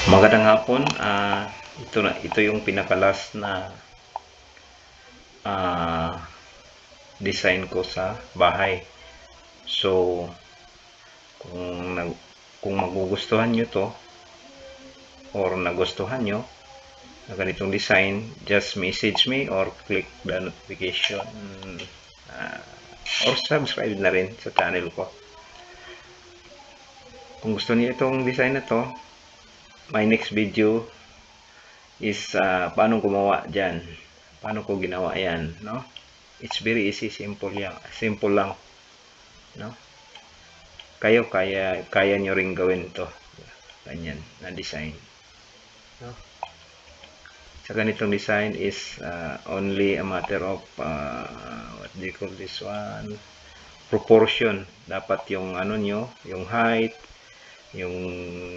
Magandang hapon. Ito yung pinaka-last na design ko sa bahay. So, kung magugustuhan nyo to or nagustuhan nyo na ganitong design, just message me or click the notification or subscribe na rin sa channel ko. Kung gusto niyo itong design na to, my next video is paano gumawa dyan, paano ko ginawa yan, no? It's very easy, simple lang, no? Kaya nyo ring gawin to, ganyan na design, no? Sa ganitong design is only a matter of what do you call this one, proportion. Dapat yung ano nyo, yung height, yung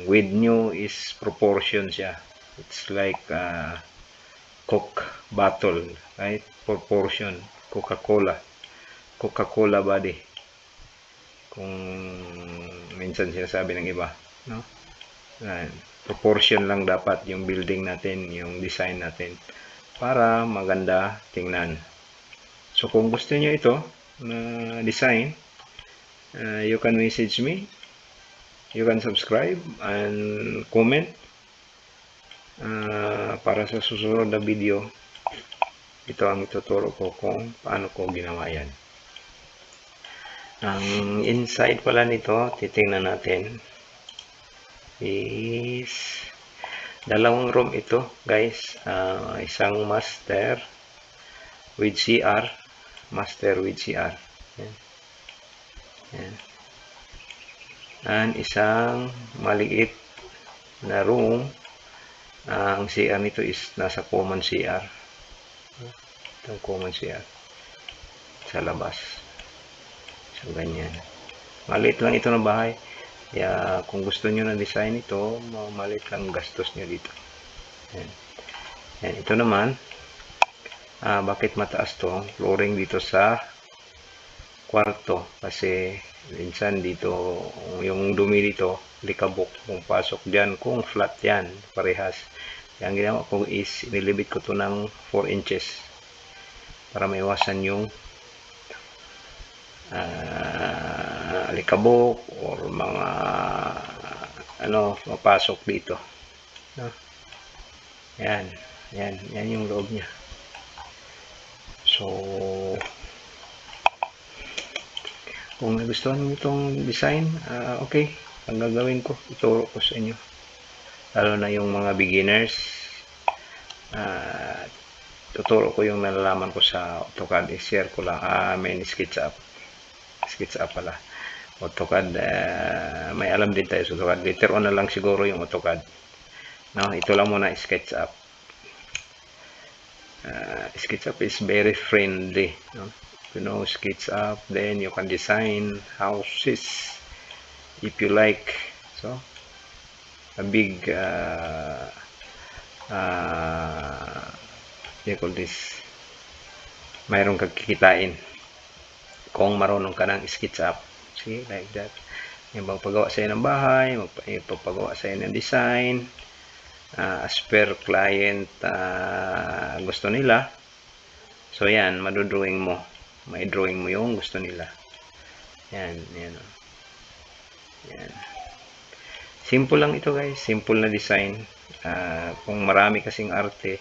width nyo is proportion siya. It's like Coke bottle, right? Proportion. Coca-Cola body, kung minsan sinasabi ng iba, no? Proportion lang dapat yung building natin, yung design natin, para maganda tingnan. So kung gusto niyo ito na design, you can message me, you can subscribe and comment para sa susunod na video. Ito ang ituturo ko kung paano ko ginawa yan. Ang inside pala nito, titingnan natin, is dalawang room ito, guys. Isang master with CR. Yan. Yan. And isang maliit na room. Ang CR nito is nasa common CR. Itong common CR sa labas. So, ganyan. Maliit lang ito na bahay. Kaya, kung gusto nyo na design ito, maliit lang gastos nyo dito. Yan. Yan. Ito naman, bakit mataas to? Flooring dito sa kwarto. Kasi, minsan dito, yung dumi dito, likabok. Kung pasok dyan, kung flat yan, parehas. Kaya, ang ginawa ko is, nilibit ko to ng 4 inches. Para maiwasan yung alikabok or mga mapasok dito, no? Yan yung loob niya. So kung nagustuhan niyo itong design, okay, ang gagawin ko, ituro ko sa inyo, lalo na yung mga beginners. Tuturo ko yung nalalaman ko sa AutoCAD, i-share ko lang. SketchUp pala. AutoCAD, may alam din tayo sa AutoCAD. Later on na lang siguro yung AutoCAD. No, ito lang muna, SketchUp. SketchUp is very friendly, no? If you know SketchUp, then you can design houses if you like. So, a big you call this, mayroon kang kikitain kung marunong ka ng SketchUp. See, like that. Yung magpagawa sa'yo ng bahay, magpapagawa sa'yo ng design, as per client gusto nila. So yan, madodrawing mo, may drawing mo yung gusto nila. Yan. Simple lang ito, guys, simple na design. Kung marami kasing arte,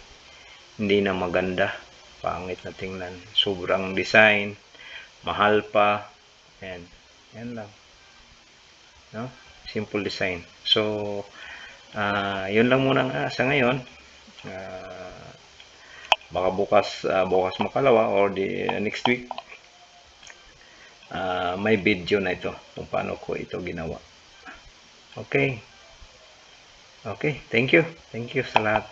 hindi na maganda, pangit na tingnan, sobrang design, mahal pa. Yan lang, no? Simple design. So yun lang muna sa ngayon. Baka bukas makalawa or the next week, may video na ito kung paano ko ito ginawa. Okay, thank you sa lahat.